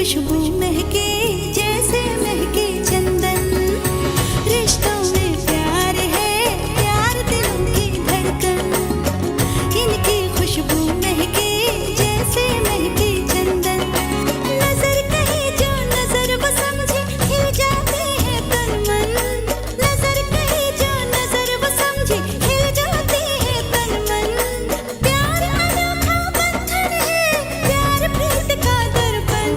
खुशबू महके जैसे महके चंदन। रिश्तों में प्यार है, प्यार दिलों की धड़कन। इनकी खुशबू महके जैसे महके चंदन। नजर कहे जो नजर वो समझे, खिल जाते हैं तन मन। नजर कहे जो नजर वो समझे, खिल जाते हैं तन मन। प्यार अनोखा बंधन है, प्यार प्रीत का दर्पण।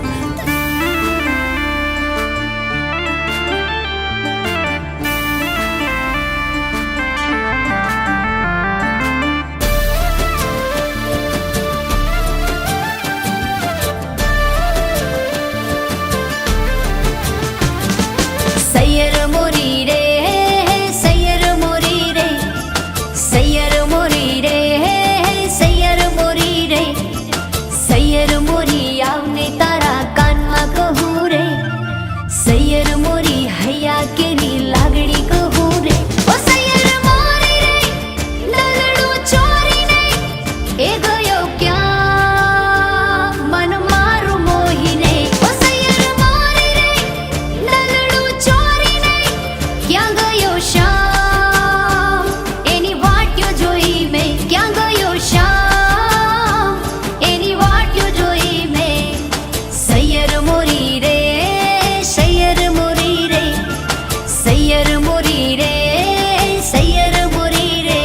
सैयर मोरी रे, सैयर मोरी रे, सैयर मोरी रे, सैयर मोरी रे, सैयर मोरी आवने तारा काનમાં કહું રે, સૈયર મોરી હૈયા કેરી લાગણી કહું રે। ઓ સૈયર મોરી રે, દલડું ચોરીને એ ગયો ક્યાં મન મારું મોહીને। ઓ સૈયર મોરી રે, દલડું ચોરીને ક્યાં ગયો શ્યામ, એની વાટ્યો જોઈ મેં ક્યાં ગયો શ્યામ, એની વાટ્યો જોઈ મેં। સૈયર મોરી રે, સૈયર મોરી રે, સૈયર મોરી રે, સૈયર મોરી રે।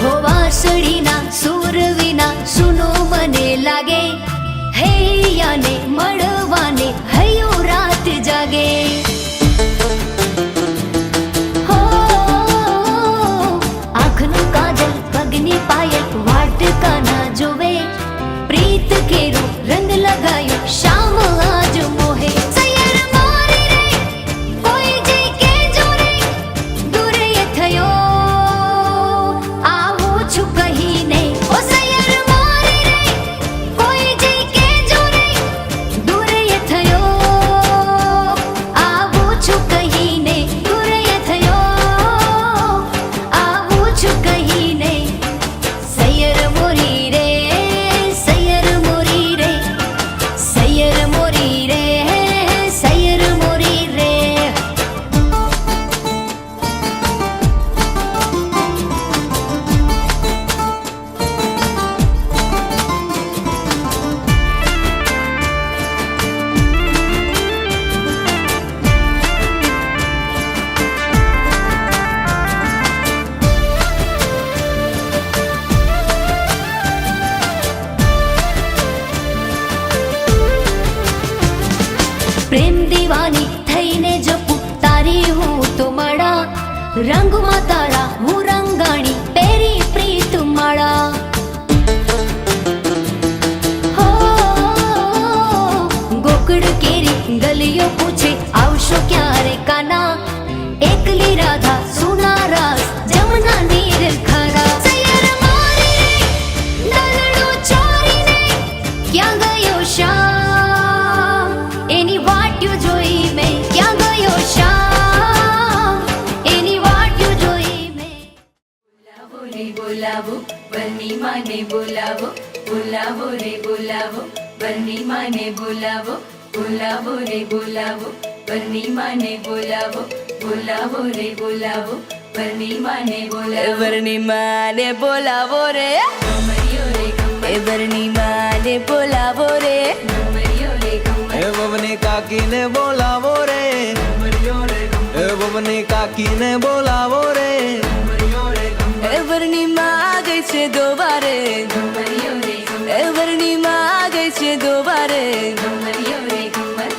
હો વાંસળીના સૂર વિના સુનો મને લાગે, હૈયાને મળવાને હૈયું રાત જાગે। હો આંખનું કાજલ પગની પાયલ વાટકાના જોવે, પ્રીત કેરું રંગ લગાયું શામ આજ મોહે। સૈયર મોરી રે, કોઈ જે કેજો રે, દૂર એ થયો આવું છું કહીને। ઓ સૈયર મોરી રે, કોઈ જે કેજો રે, દૂર એ થયો આવું છું કહીને, દૂર એ થયો આવું છું કહીને। સૈયર મોરી રે, સૈયર મોરી રે, સૈયર મોરી રે, સૈયર મોરી રે। પ્રેમ દીવાની થઈને જપું તારી હું તો માળા, રંગમાં તારા હું રંગાણી પેરી પ્રીત માળા। હો ગોકળ કેરી ગલીઓ પૂછે આવશો ક્યારે કાના, એકલી રાધા સુના રાસ જમના નીર ખારા। સૈયર મોરી રે, દલડું ચોરીને ક્યાં ગયો શ્યામ, એની વાટ્યો જોઈ મેં ક્યાં ગયો શ્યામ, એની વાટ્યો જોઈ મેં। બોલાવો રે બોલાવો, બની માને બોલાવો, બોલાવો રે બોલાવો, બની માને બોલાવો, બોલાવો રે બોલાવો, બની માને બોલાવો, બોલાવો રે બોલાવો, બની માને બોલાવો। બરની માને બોલાવો રે, કમરિયો રે કમર, એ બરની માને બોલાવો રે, કમરિયો રે કમર, એ બબની કાકીને બોલાવો રે, કમરિયો રે કમર, એ બબની કાકીને બોલાવો રે, કમરિયો રે કમર, એ બરની માં આ ગઈ છે દોબારે, કમરિયો રે કમર, એ બરની માં આ ગઈ છે દોબારે। કમરિયો રે કમર,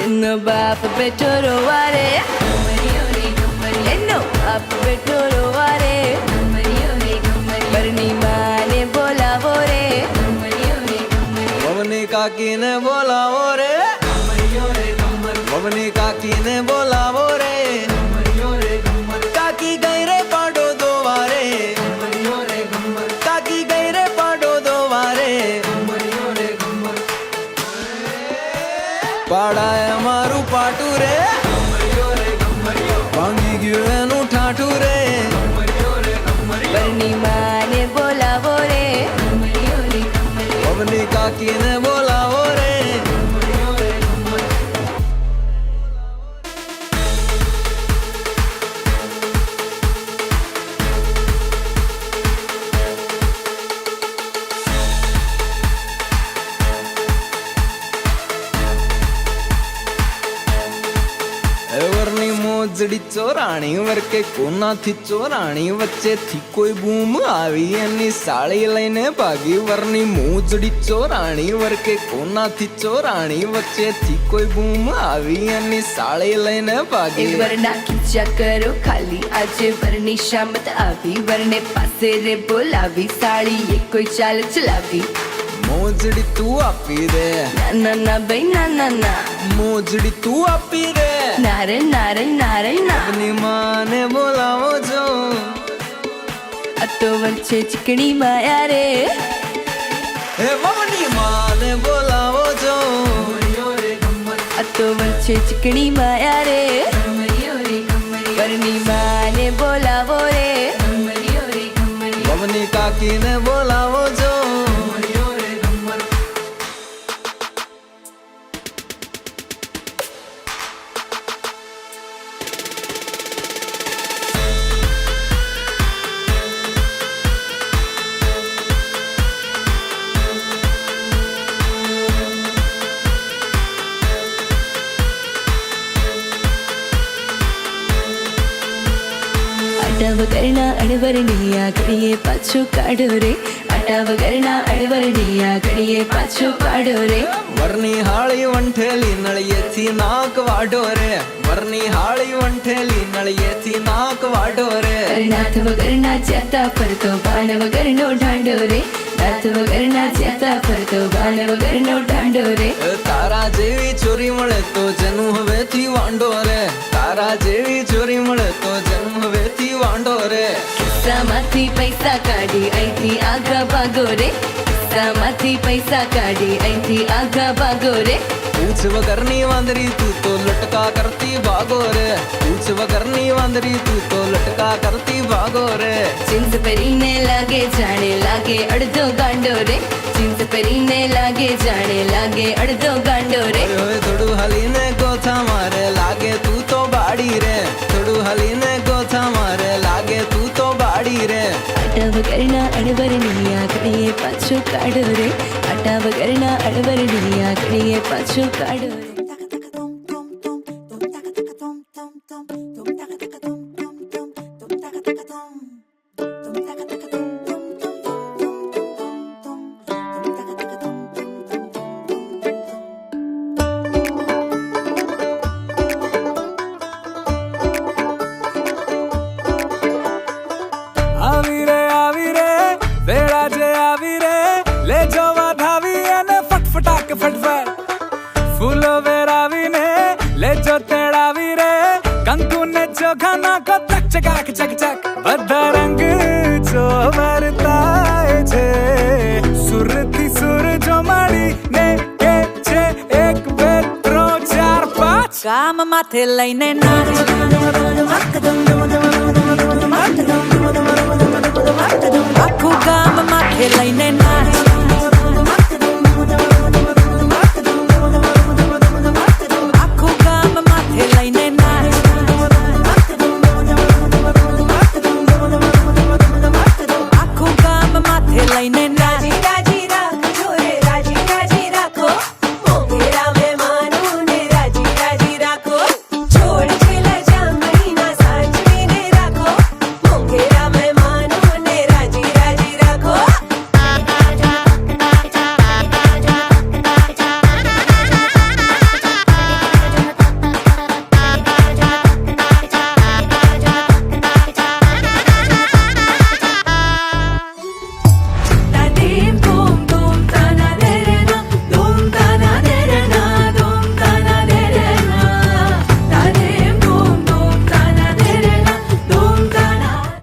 એનો બાપ બેઠો રોવારે, કમરિયો રે કમર, એનો બાપ બેઠો રોવારે, કમરિયો રે કમર, બરની માને બોલાવો રે, કમરિયો રે કમર, બબની કાકીને બોલાવો રે, કમરિયો રે કમર, કાકીને બોલાવો રે કાકી ગઈ રે પાડો દોવારે કાકી ગઈ રે પાડો દોવારે પાડાએ મારું પાટું રે ભાંગી ગયું એનું ઠાઠું રે વરની માને બોલાવો રે પવની કાકીને બોલાવો રે વરની મોજડી ચોરાણી વરકે કોનાથી ચોરાણી વચ્ચેથી કોઈ બૂમ આવી એની સાળી લઈને ભાગી વરની મોજડી ચોરાણી વરકે કોનાથી ચોરાણી વચ્ચેથી કોઈ બૂમ આવી એની સાળી લઈને ભાગી એક વરના ખીચા કરો ખાલી આજે વરની શામત આવી વરને પાસે રે બોલાવી સાળી એ કોઈ ચાલ ચલાવી મોજડી તું આપી દે ના ના ભાઈ ના મોજડી તું આપી દે નારે નારે નારે ના આપની માને બોલાવો છો આ તો વચ્ચે ચીકણી માયા રે હે મમ્મી માને બોલાવો છો આ તો વચ્ચે ચીકણી માયા રે વરની માને બોલાવો રે પવની કાકીને બોલાવો છો આટા વગરના અડવરની આ ઘડીએ પાછો કાઢો રે આટા વગરના અડવરની આ ઘડીએ પાછો કાઢો રે વરની હાળી વંઠેલી નળિયેથી નાક વાઢો રે વરની હાળી વંઠેલી નળિયેથી નાક વાઢો રે નાથ વગરના જ્યાતા ફરતો બાણ વગરનો ઢાંડો રે નાથ વગરના જ્યાતા ફરતો બાણ વગરનો ઢાંડો રે તારા જેવી ચોરી મળે તો જન્મ હવેથી વાંડો રે તારા જેવી ચોરી મળે તો જન્મ હવેથી વાંડો રે ખિસ્સામાંથી પૈસા કાઢી અહીંથી આગા ભાગો રે ખિસ્સામાંથી પૈસા કાઢી અહીંથી આગા ભાગો રે પૂછ વગરની વાંદરી તું તો લટકા કરતી ભાગો રે પૂછ વગરની વાંદરી તું તો લટકા કરતી ભાગો રે જીન્સ પહેરીને લાગે જાણે લાગે અડધો ગાંડો રે જીન્સ પહેરીને લાગે જાણે લાગે અડધો ગાંડો રે હવે થોડું હલીને ગોથા મારે લાગે તું તો બાડી રે થોડું હલીને ગોથા મારે લાગે તું તો બાડી રે આટા વગરના અડવરની આ ઘડીએ પાછો કાઢો રે આટા વગરના અડવરની આ ઘડીએ પાછો કાઢો રે આવી રે વેળા જે આવી રે લે જવા ધાવી અને ફટફટાક ફટફટ ફૂલો વેરાવીને લેજો તેડાવી રે કંકુ ને ચોખા નાખો ચક ચકાક ચક ચક બધા રંગ જો વર્તાય છે સુરથી સુર જો માડી ને કે છે 1 2 3 4 5 કામ માથે લઈને નાચ આખું ગામ માથે લઈને